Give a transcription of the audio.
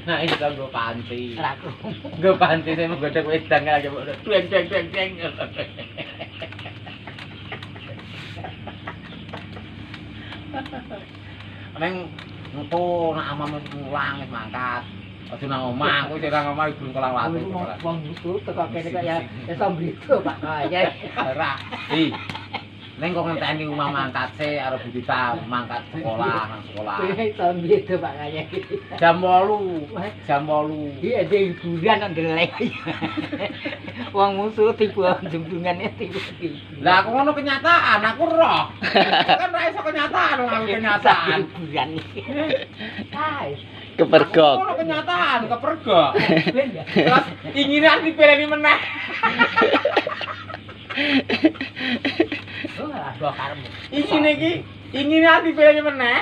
Nah, iso nggo panti. Ora aku. Nggo panti sing menggodhog wedang aja dueng dueng dueng dueng. Neng engko nak amam mulang wis mangkat. Aja nang omah, kowe sing nang omah ibu kolang watu. Wong itu teko kene kok ya iso mriku Pak Kaya. Ora. Neng kok ngenteni omah mangkat sih arep Budita mangkat sekolah nang sekolah. Kowe iso mriku Pak Kaya. Jam 8. Jam 8. Iya ada hiburan nang delek. Wong musuh tipu jembungane tipu. Lah aku ngono kenyataan, aku roh. Kan ora iso kenyataan wong aku kenyataan. Hiburan iki. Guys, Kepergok. Ngono kenyataan, kepergok. Terus inginan dipeleni meneh. oh lah karemu. Ingine iki, inginan dipeleni meneh.